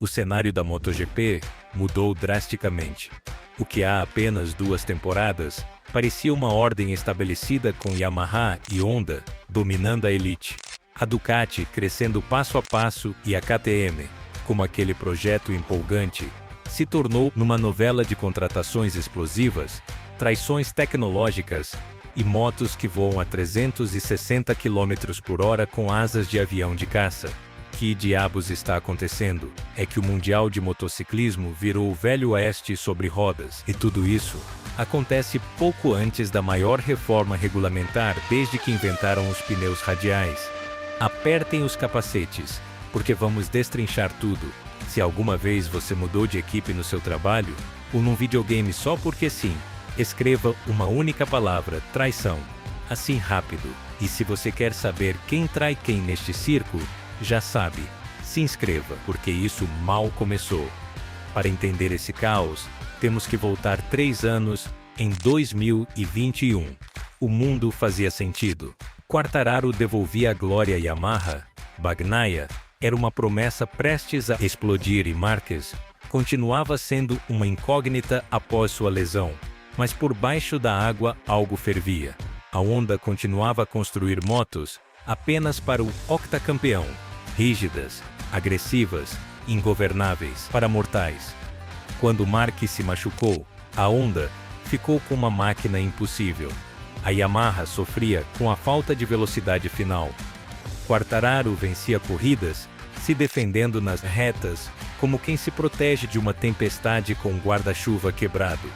O cenário da MotoGP mudou drasticamente. O que há apenas 2 temporadas parecia uma ordem estabelecida com Yamaha e Honda dominando a elite. A Ducati crescendo passo a passo e a KTM, como aquele projeto empolgante, se tornou numa novela de contratações explosivas, traições tecnológicas e motos que voam a 360 km por hora com asas de avião de caça. Que diabos está acontecendo? É que o Mundial de Motociclismo virou o Velho Oeste sobre rodas. E tudo isso acontece pouco antes da maior reforma regulamentar desde que inventaram os pneus radiais. Apertem os capacetes, porque vamos destrinchar tudo. Se alguma vez você mudou de equipe no seu trabalho, ou num videogame só porque sim, escreva uma única palavra: traição. Assim rápido. E se você quer saber quem trai quem neste circo, já sabe, se inscreva, porque isso mal começou. Para entender esse caos, temos que voltar 3 anos, em 2021. O mundo fazia sentido. Quartararo devolvia a glória a Yamaha, Bagnaia era uma promessa prestes a explodir e Marquez continuava sendo uma incógnita após sua lesão. Mas por baixo da água algo fervia. A Honda continuava a construir motos apenas para o octacampeão. Rígidas, agressivas, ingovernáveis para mortais. Quando Marquez se machucou, a Honda ficou com uma máquina impossível. A Yamaha sofria com a falta de velocidade final. Quartararo vencia corridas, se defendendo nas retas, como quem se protege de uma tempestade com um guarda-chuva quebrado.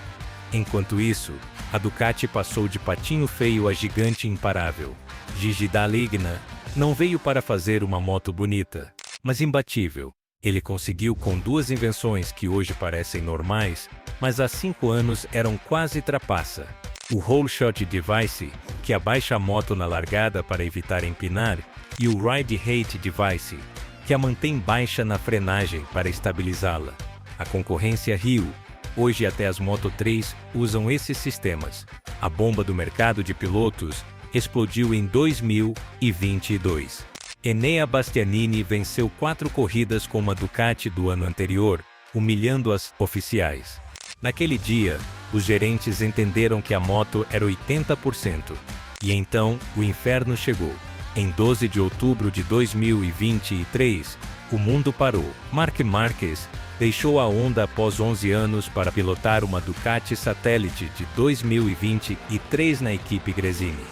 Enquanto isso, a Ducati passou de patinho feio a gigante imparável. Gigi Dall'Igna não veio para fazer uma moto bonita, mas imbatível. Ele conseguiu com 2 invenções que hoje parecem normais, mas há 5 anos eram quase trapaça. O Roll Shot Device, que abaixa a moto na largada para evitar empinar, e o Ride Height Device, que a mantém baixa na frenagem para estabilizá-la. A concorrência riu. Hoje até as Moto 3 usam esses sistemas. A bomba do mercado de pilotos explodiu em 2022. Enea Bastianini venceu 4 corridas com uma Ducati do ano anterior, humilhando as oficiais. Naquele dia, os gerentes entenderam que a moto era 80%. E então, o inferno chegou. Em 12 de outubro de 2023, o mundo parou. Marc Marquez deixou a Honda após 11 anos para pilotar uma Ducati satélite de 2023 na equipe Gresini.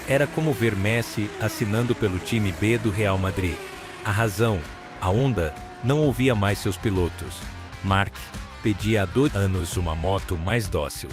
Era como ver Messi assinando pelo time B do Real Madrid. A razão: a Honda não ouvia mais seus pilotos. Marc pedia há 2 anos uma moto mais dócil.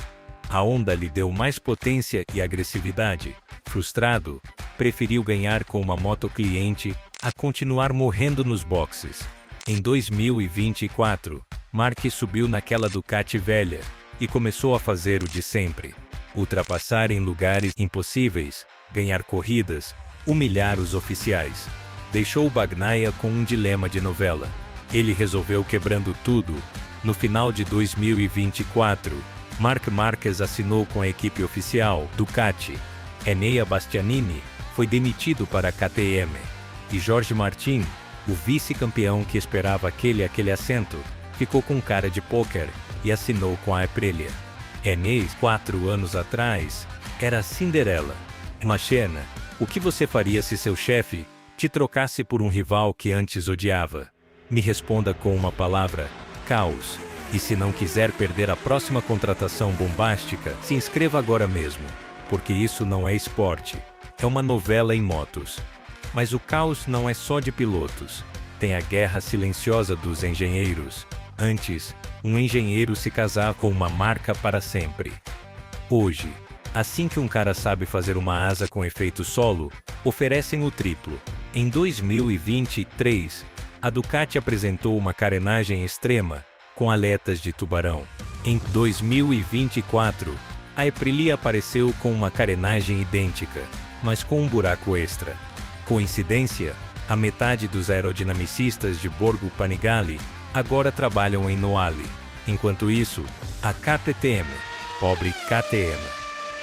A Honda lhe deu mais potência e agressividade. Frustrado, preferiu ganhar com uma moto cliente a continuar morrendo nos boxes. Em 2024, Marc subiu naquela Ducati velha e começou a fazer o de sempre: ultrapassar em lugares impossíveis, ganhar corridas, humilhar os oficiais. Deixou o Bagnaia com um dilema de novela. Ele resolveu quebrando tudo. No final de 2024, Marc Marquez assinou com a equipe oficial Ducati. Enea Bastianini foi demitido para a KTM. E Jorge Martin, o vice-campeão que esperava aquele assento, ficou com cara de pôquer e assinou com a Aprilia. Enea, 4 anos atrás, era a Cinderela. Machena, o que você faria se seu chefe te trocasse por um rival que antes odiava? Me responda com uma palavra: caos. E se não quiser perder a próxima contratação bombástica, se inscreva agora mesmo, porque isso não é esporte, é uma novela em motos. Mas o caos não é só de pilotos. Tem a guerra silenciosa dos engenheiros. Antes, um engenheiro se casava com uma marca para sempre. Hoje, assim que um cara sabe fazer uma asa com efeito solo, oferecem o triplo. Em 2023, a Ducati apresentou uma carenagem extrema, com aletas de tubarão. Em 2024, a Aprilia apareceu com uma carenagem idêntica, mas com um buraco extra. Coincidência? A metade dos aerodinamicistas de Borgo Panigale agora trabalham em Noale. Enquanto isso, a KTM, pobre KTM,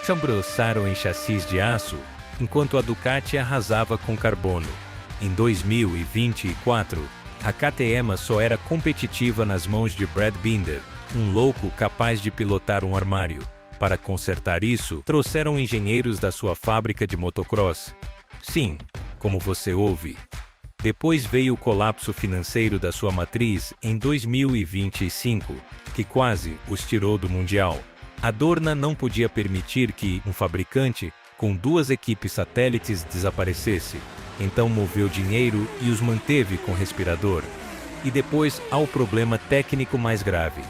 se embroçaram em chassis de aço, enquanto a Ducati arrasava com carbono. Em 2024, A KTM só era competitiva nas mãos de Brad Binder, um louco capaz de pilotar um armário. Para consertar isso, trouxeram engenheiros da sua fábrica de motocross. Sim, como você ouve. Depois veio o colapso financeiro da sua matriz em 2025, que quase os tirou do Mundial. A Dorna não podia permitir que um fabricante com 2 equipes satélites desaparecesse, então moveu dinheiro e os manteve com respirador. E depois há o problema técnico mais grave.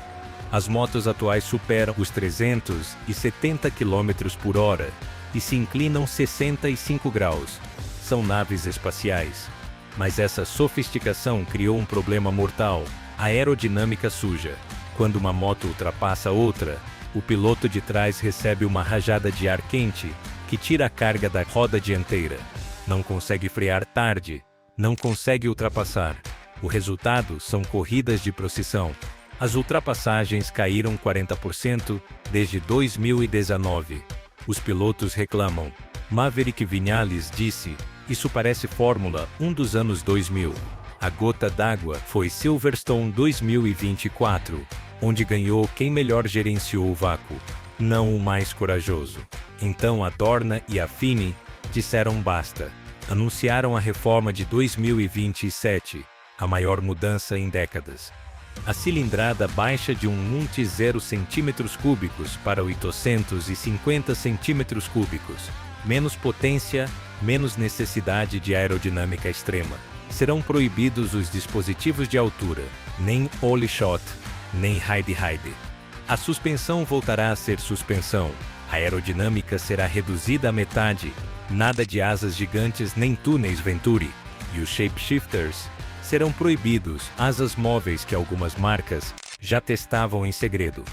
As motos atuais superam os 370 km por hora e se inclinam 65 graus. São naves espaciais. Mas essa sofisticação criou um problema mortal: a aerodinâmica suja. Quando uma moto ultrapassa outra, o piloto de trás recebe uma rajada de ar quente que tira a carga da roda dianteira. Não consegue frear tarde, não consegue ultrapassar. O resultado são corridas de procissão. As ultrapassagens caíram 40% desde 2019. Os pilotos reclamam. Maverick Viñales disse: "Isso parece Fórmula 1 dos anos 2000. A gota d'água foi Silverstone 2024, onde ganhou quem melhor gerenciou o vácuo, não o mais corajoso." Então a Dorna e a Fini disseram basta. Anunciaram a reforma de 2027, a maior mudança em décadas. A cilindrada baixa de 1,0 cm³ para 850 cm³. Menos potência, menos necessidade de aerodinâmica extrema. Serão proibidos os dispositivos de altura, nem Ollie Shot, nem Hide. A suspensão voltará a ser suspensão. A aerodinâmica será reduzida à metade. Nada de asas gigantes nem túneis Venturi. E os shapeshifters serão proibidos, asas móveis que algumas marcas já testavam em segredo.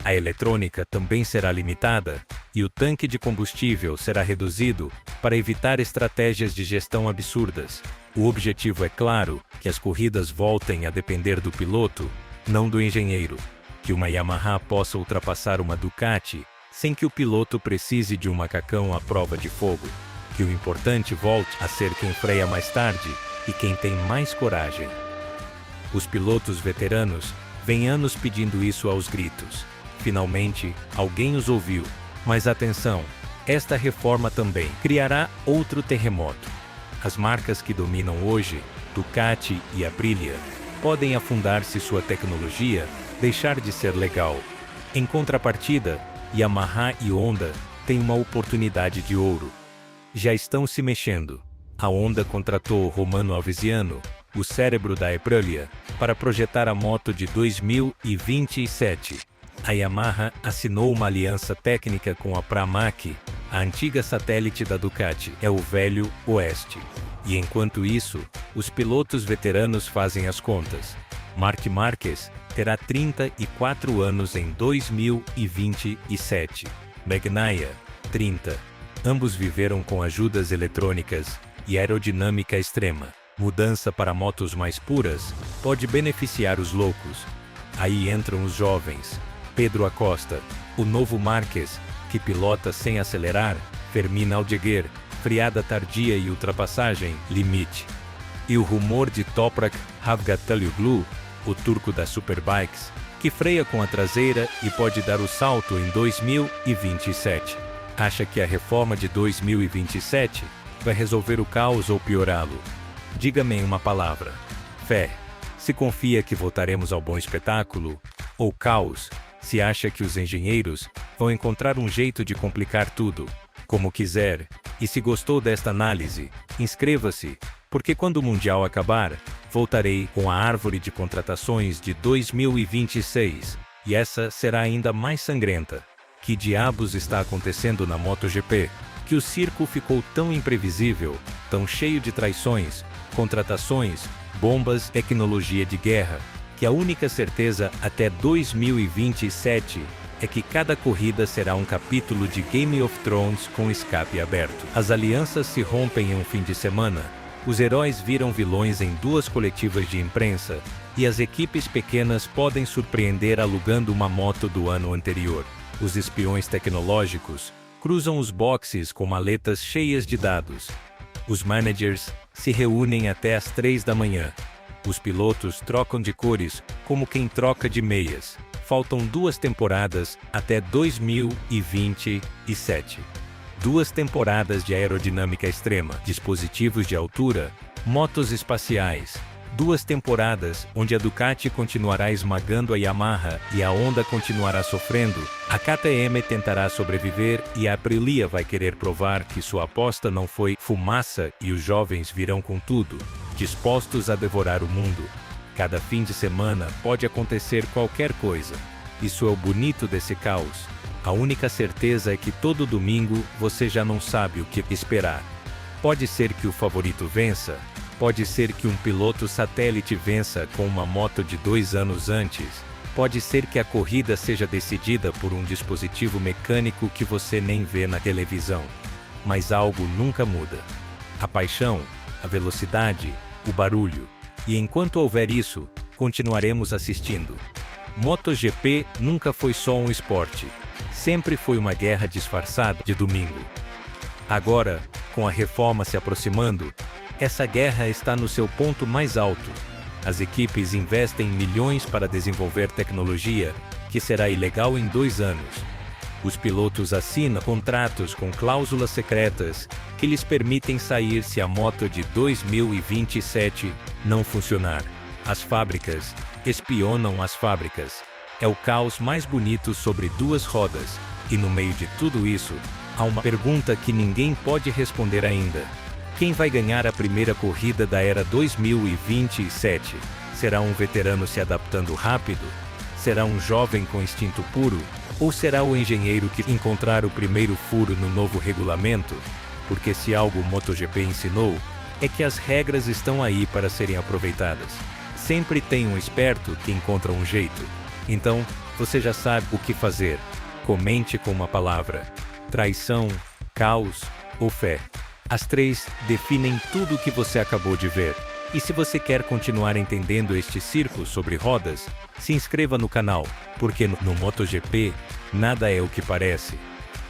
A eletrônica também será limitada, e o tanque de combustível será reduzido para evitar estratégias de gestão absurdas. O objetivo é claro: que as corridas voltem a depender do piloto, não do engenheiro. Que uma Yamaha possa ultrapassar uma Ducati sem que o piloto precise de um macacão à prova de fogo. Que o importante volte a ser quem freia mais tarde e quem tem mais coragem. Os pilotos veteranos vêm anos pedindo isso aos gritos. Finalmente, alguém os ouviu. Mas atenção, esta reforma também criará outro terremoto. As marcas que dominam hoje, Ducati e Aprilia, podem afundar se sua tecnologia deixar de ser legal. Em contrapartida, Yamaha e Honda têm uma oportunidade de ouro. Já estão se mexendo. A Honda contratou Romano Alvesiano, o cérebro da Aprilia, para projetar a moto de 2027. A Yamaha assinou uma aliança técnica com a Pramac, a antiga satélite da Ducati. É o Velho Oeste. E enquanto isso, os pilotos veteranos fazem as contas. Marc Marquez terá 34 anos em 2027. Bagnaia, 30. Ambos viveram com ajudas eletrônicas e aerodinâmica extrema. Mudança para motos mais puras pode beneficiar os loucos. Aí entram os jovens. Pedro Acosta, o novo Marquez, que pilota sem acelerar, Fermin Aldeguer, freada tardia e ultrapassagem, limite. E o rumor de Toprak Havgatalioglu, o turco das Superbikes, que freia com a traseira e pode dar o salto em 2027. Acha que a reforma de 2027 vai resolver o caos ou piorá-lo? Diga-me em uma palavra. Fé. Se confia que voltaremos ao bom espetáculo? Ou caos? Se acha que os engenheiros vão encontrar um jeito de complicar tudo? Como quiser. E se gostou desta análise, inscreva-se, porque quando o Mundial acabar, voltarei com a árvore de contratações de 2026, e essa será ainda mais sangrenta. Que diabos está acontecendo na MotoGP? Que o circo ficou tão imprevisível, tão cheio de traições, contratações, bombas, tecnologia de guerra, que a única certeza até 2027 é que cada corrida será um capítulo de Game of Thrones com escape aberto. As alianças se rompem em um fim de semana, os heróis viram vilões em 2 coletivas de imprensa, e as equipes pequenas podem surpreender alugando uma moto do ano anterior. Os espiões tecnológicos cruzam os boxes com maletas cheias de dados. Os managers se reúnem até às 3 da manhã. Os pilotos trocam de cores como quem troca de meias. Faltam 2 temporadas até 2027. 2 temporadas de aerodinâmica extrema, dispositivos de altura, motos espaciais. 2 temporadas onde a Ducati continuará esmagando a Yamaha e a Honda continuará sofrendo, a KTM tentará sobreviver e a Aprilia vai querer provar que sua aposta não foi fumaça e os jovens virão com tudo, dispostos a devorar o mundo. Cada fim de semana pode acontecer qualquer coisa. Isso é o bonito desse caos. A única certeza é que todo domingo você já não sabe o que esperar. Pode ser que o favorito vença. Pode ser que um piloto satélite vença com uma moto de 2 anos antes. Pode ser que a corrida seja decidida por um dispositivo mecânico que você nem vê na televisão. Mas algo nunca muda. A paixão, a velocidade, o barulho. E enquanto houver isso, continuaremos assistindo. MotoGP nunca foi só um esporte. Sempre foi uma guerra disfarçada de domingo. Agora, com a reforma se aproximando, essa guerra está no seu ponto mais alto. As equipes investem milhões para desenvolver tecnologia que será ilegal em 2 anos. Os pilotos assinam contratos com cláusulas secretas que lhes permitem sair se a moto de 2027 não funcionar. As fábricas espionam as fábricas. É o caos mais bonito sobre 2 rodas. E no meio de tudo isso, há uma pergunta que ninguém pode responder ainda. Quem vai ganhar a primeira corrida da era 2027? Será um veterano se adaptando rápido? Será um jovem com instinto puro? Ou será o engenheiro que encontrar o primeiro furo no novo regulamento? Porque se algo o MotoGP ensinou, é que as regras estão aí para serem aproveitadas. Sempre tem um esperto que encontra um jeito. Então, você já sabe o que fazer. Comente com uma palavra: traição, caos ou fé. As 3 definem tudo o que você acabou de ver. E se você quer continuar entendendo este circo sobre rodas, se inscreva no canal, porque no MotoGP, nada é o que parece.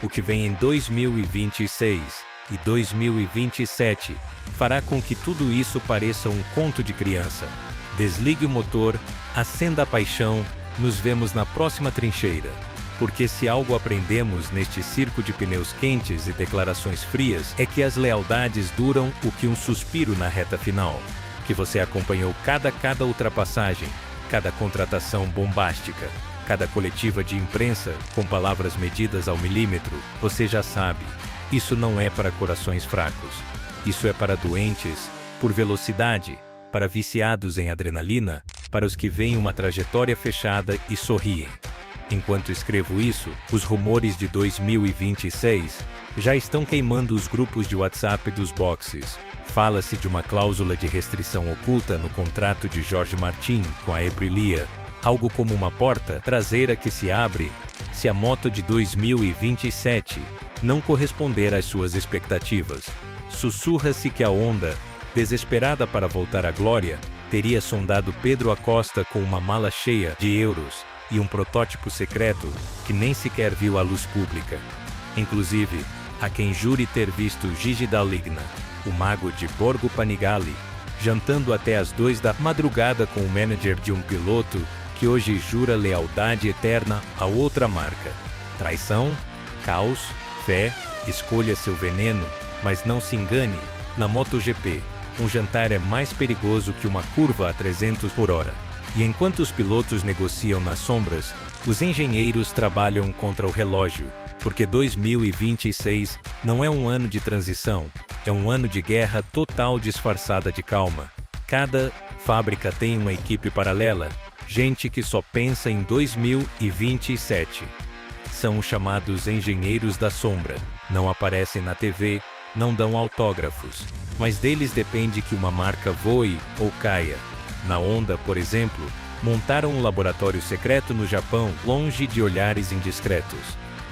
O que vem em 2026 e 2027 fará com que tudo isso pareça um conto de criança. Desligue o motor, acenda a paixão, nos vemos na próxima trincheira. Porque se algo aprendemos neste circo de pneus quentes e declarações frias, é que as lealdades duram o que um suspiro na reta final. Que você acompanhou cada ultrapassagem, cada contratação bombástica, cada coletiva de imprensa com palavras medidas ao milímetro, você já sabe. Isso não é para corações fracos. Isso é para doentes, por velocidade, para viciados em adrenalina, para os que veem uma trajetória fechada e sorriem. Enquanto escrevo isso, os rumores de 2026 já estão queimando os grupos de WhatsApp dos boxes. Fala-se de uma cláusula de restrição oculta no contrato de Jorge Martin com a Aprilia, algo como uma porta traseira que se abre se a moto de 2027 não corresponder às suas expectativas. Sussurra-se que a Honda, desesperada para voltar à glória, teria sondado Pedro Acosta com uma mala cheia de euros e um protótipo secreto que nem sequer viu a luz pública. Inclusive, há quem jure ter visto Gigi Dall'Igna, o mago de Borgo Panigale, jantando até as 2 da madrugada com o manager de um piloto que hoje jura lealdade eterna a outra marca. Traição, caos, fé, escolha seu veneno, mas não se engane, na MotoGP, um jantar é mais perigoso que uma curva a 300 por hora. E enquanto os pilotos negociam nas sombras, os engenheiros trabalham contra o relógio, porque 2026 não é um ano de transição, é um ano de guerra total disfarçada de calma. Cada fábrica tem uma equipe paralela, gente que só pensa em 2027. São os chamados engenheiros da sombra, não aparecem na TV, não dão autógrafos, mas deles depende que uma marca voe ou caia. Na Honda, por exemplo, montaram um laboratório secreto no Japão, longe de olhares indiscretos.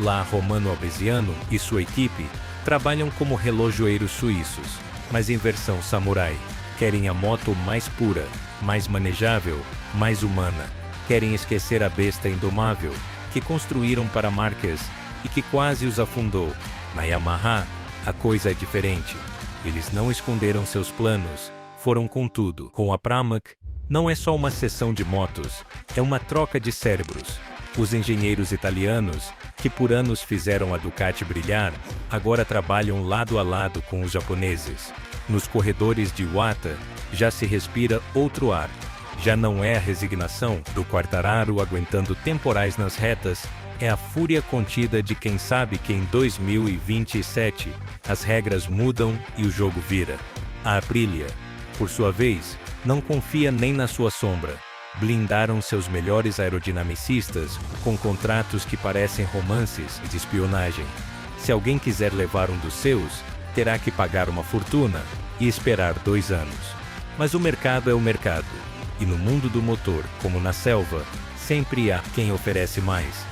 Lá, Romano Albesiano e sua equipe trabalham como relojoeiros suíços, mas em versão samurai. Querem a moto mais pura, mais manejável, mais humana. Querem esquecer a besta indomável que construíram para Marquez e que quase os afundou. Na Yamaha, a coisa é diferente. Eles não esconderam seus planos, foram com tudo. Com a Pramac, Não é só uma sessão de motos, é uma troca de cérebros. Os engenheiros italianos, que por anos fizeram a Ducati brilhar, agora trabalham lado a lado com os japoneses. Nos corredores de Iwata, já se respira outro ar. Já não é a resignação do Quartararo aguentando temporais nas retas, é a fúria contida de quem sabe que em 2027 as regras mudam e o jogo vira. A Aprilia, por sua vez, não confia nem na sua sombra. Blindaram seus melhores aerodinamicistas com contratos que parecem romances de espionagem. Se alguém quiser levar um dos seus, terá que pagar uma fortuna e esperar 2 anos. Mas o mercado é o mercado, e no mundo do motor, como na selva, sempre há quem oferece mais.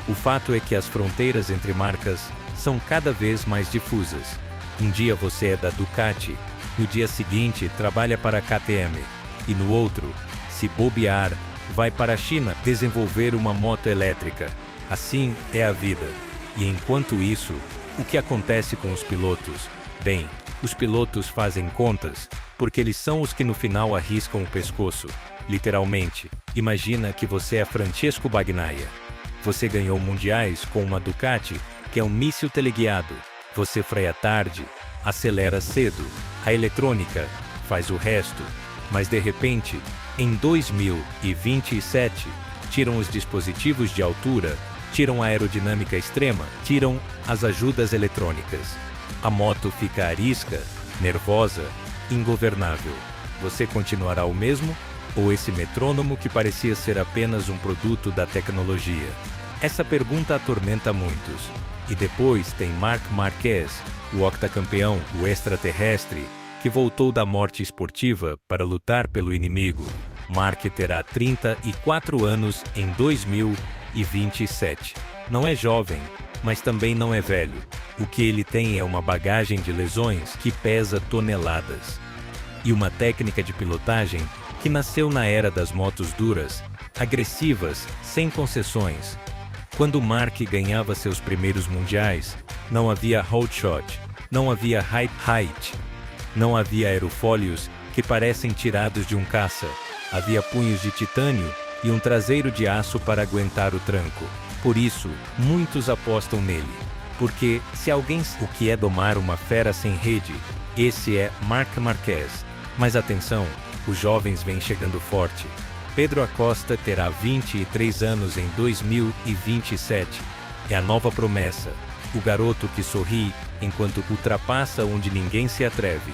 O fato é que as fronteiras entre marcas são cada vez mais difusas. Um dia você é da Ducati, no dia seguinte trabalha para a KTM, e no outro, se bobear, vai para a China desenvolver uma moto elétrica. Assim é a vida. E enquanto isso, o que acontece com os pilotos? Bem, os pilotos fazem contas, porque eles são os que no final arriscam o pescoço. Literalmente, imagina que você é Francesco Bagnaia. Você ganhou mundiais com uma Ducati, que é um míssil teleguiado. Você freia tarde, acelera cedo, a eletrônica faz o resto. Mas de repente, em 2027, tiram os dispositivos de altura, tiram a aerodinâmica extrema, tiram as ajudas eletrônicas. A moto fica arisca, nervosa, ingovernável. Você continuará o mesmo? Ou esse metrônomo que parecia ser apenas um produto da tecnologia? Essa pergunta atormenta muitos. E depois tem Marc Marquez, o octacampeão, o extraterrestre, que voltou da morte esportiva para lutar pelo inimigo. Marc terá 34 anos em 2027. Não é jovem, mas também não é velho. O que ele tem é uma bagagem de lesões que pesa toneladas. E uma técnica de pilotagem que nasceu na era das motos duras, agressivas, sem concessões. Quando Marc ganhava seus primeiros mundiais, não havia hold shot, não havia height, não havia aerofólios que parecem tirados de um caça. Havia punhos de titânio e um traseiro de aço para aguentar o tranco. Por isso, muitos apostam nele. Porque, se alguém o que é domar uma fera sem rede, esse é Marc Marquez. Mas atenção, os jovens vêm chegando forte. Pedro Acosta terá 23 anos em 2027. É a nova promessa. O garoto que sorri enquanto ultrapassa onde ninguém se atreve.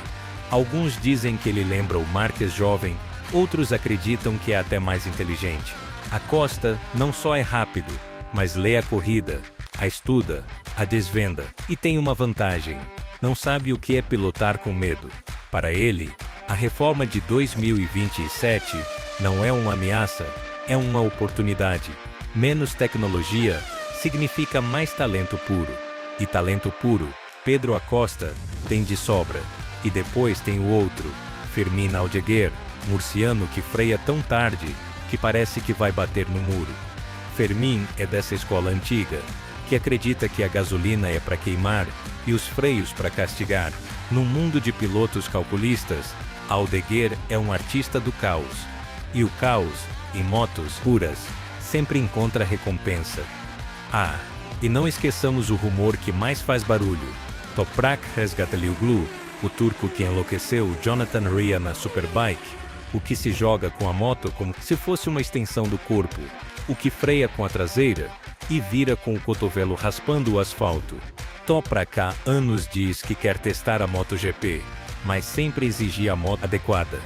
Alguns dizem que ele lembra o Marquez jovem, outros acreditam que é até mais inteligente. Acosta não só é rápido, mas lê a corrida, a estuda, a desvenda, e tem uma vantagem. Não sabe o que é pilotar com medo. Para ele, a reforma de 2027 não é uma ameaça, é uma oportunidade. Menos tecnologia significa mais talento puro. E talento puro, Pedro Acosta tem de sobra. E depois tem o outro, Fermín Aldeguer, murciano que freia tão tarde que parece que vai bater no muro. Fermín é dessa escola antiga, que acredita que a gasolina é para queimar e os freios para castigar. Num mundo de pilotos calculistas, Aldeguer é um artista do caos. E o caos, em motos puras, sempre encontra recompensa. Ah, e não esqueçamos o rumor que mais faz barulho. Toprak Razgatlioglu, o turco que enlouqueceu Jonathan Rea na Superbike, o que se joga com a moto como se fosse uma extensão do corpo, o que freia com a traseira e vira com o cotovelo raspando o asfalto. Toprak há anos diz que quer testar a MotoGP, mas sempre exigia a moto adequada.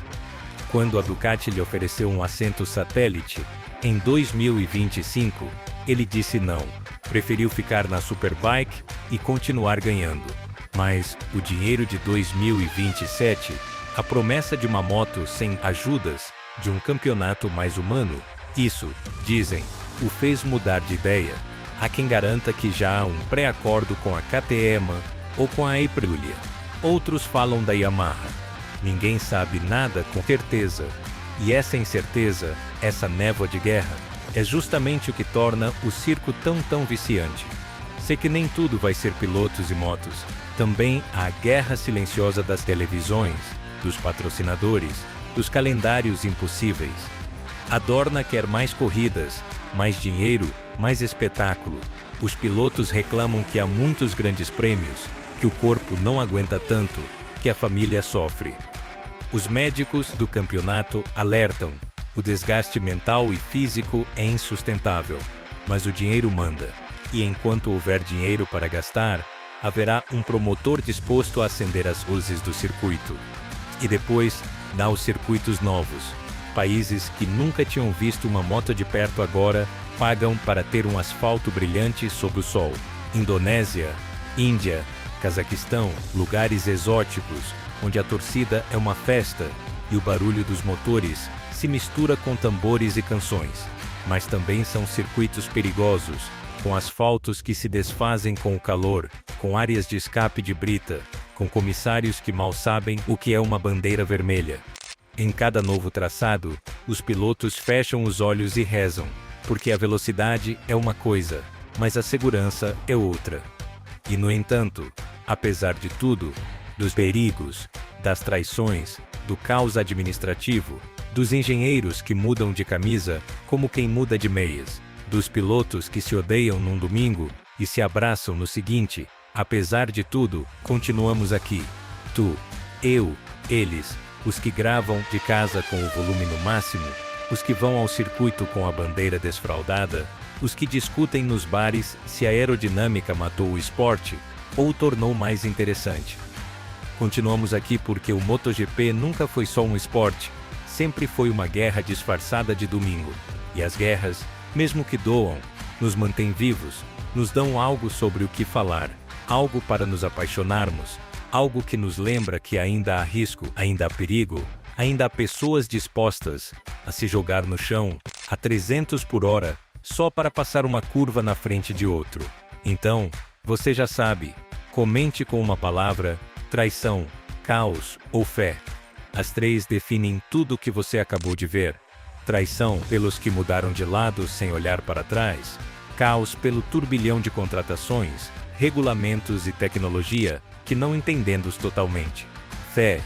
Quando a Ducati lhe ofereceu um assento satélite, em 2025, ele disse não, preferiu ficar na Superbike e continuar ganhando. Mas o dinheiro de 2027, a promessa de uma moto sem ajudas, de um campeonato mais humano, isso, dizem, o fez mudar de ideia. Há quem garanta que já há um pré-acordo com a KTM ou com a Aprilia. Outros falam da Yamaha. Ninguém sabe nada com certeza. E essa incerteza, essa névoa de guerra, é justamente o que torna o circo tão viciante. Sei que nem tudo vai ser pilotos e motos. Também há a guerra silenciosa das televisões, dos patrocinadores, dos calendários impossíveis. A Dorna quer mais corridas, mais dinheiro, mais espetáculo. Os pilotos reclamam que há muitos grandes prêmios, que o corpo não aguenta tanto, que a família sofre. Os médicos do campeonato alertam: o desgaste mental e físico é insustentável, mas o dinheiro manda. E enquanto houver dinheiro para gastar, haverá um promotor disposto a acender as luzes do circuito. E depois, dá os circuitos novos. Países que nunca tinham visto uma moto de perto agora pagam para ter um asfalto brilhante sob o sol. Indonésia, Índia, Cazaquistão, lugares exóticos, onde a torcida é uma festa e o barulho dos motores se mistura com tambores e canções. Mas também são circuitos perigosos, com asfaltos que se desfazem com o calor, com áreas de escape de brita, com comissários que mal sabem o que é uma bandeira vermelha. Em cada novo traçado, os pilotos fecham os olhos e rezam, porque a velocidade é uma coisa, mas a segurança é outra. E no entanto, apesar de tudo, dos perigos, das traições, do caos administrativo, dos engenheiros que mudam de camisa como quem muda de meias, dos pilotos que se odeiam num domingo e se abraçam no seguinte, apesar de tudo, continuamos aqui. Tu, eu, eles, os que gravam de casa com o volume no máximo, os que vão ao circuito com a bandeira desfraldada, os que discutem nos bares se a aerodinâmica matou o esporte ou o tornou mais interessante. Continuamos aqui porque o MotoGP nunca foi só um esporte, sempre foi uma guerra disfarçada de domingo. E as guerras, mesmo que doam, nos mantêm vivos, nos dão algo sobre o que falar, algo para nos apaixonarmos, algo que nos lembra que ainda há risco, ainda há perigo, ainda há pessoas dispostas a se jogar no chão a 300 por hora só para passar uma curva na frente de outro. Então, você já sabe, comente com uma palavra: traição, caos ou fé. As três definem tudo o que você acabou de ver. Traição pelos que mudaram de lado sem olhar para trás. Caos pelo turbilhão de contratações, regulamentos e tecnologia que não entendemos totalmente. Fé,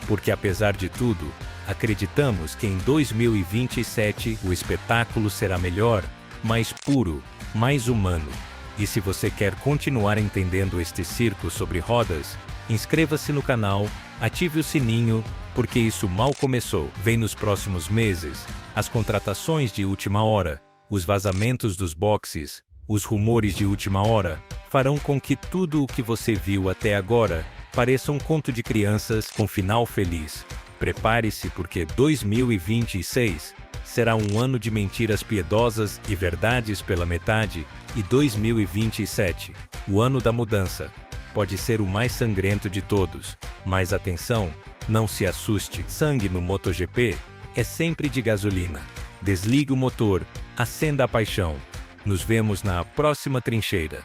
porque apesar de tudo, acreditamos que em 2027 o espetáculo será melhor, mais puro, mais humano. E se você quer continuar entendendo este circo sobre rodas, inscreva-se no canal, ative o sininho, porque isso mal começou. Vem nos próximos meses as contratações de última hora, os vazamentos dos boxes, os rumores de última hora, farão com que tudo o que você viu até agora pareça um conto de crianças com final feliz. Prepare-se porque 2026 será um ano de mentiras piedosas e verdades pela metade, e 2027, o ano da mudança, pode ser o mais sangrento de todos. Mas atenção, não se assuste, sangue no MotoGP é sempre de gasolina. Desligue o motor, acenda a paixão. Nos vemos na próxima trincheira.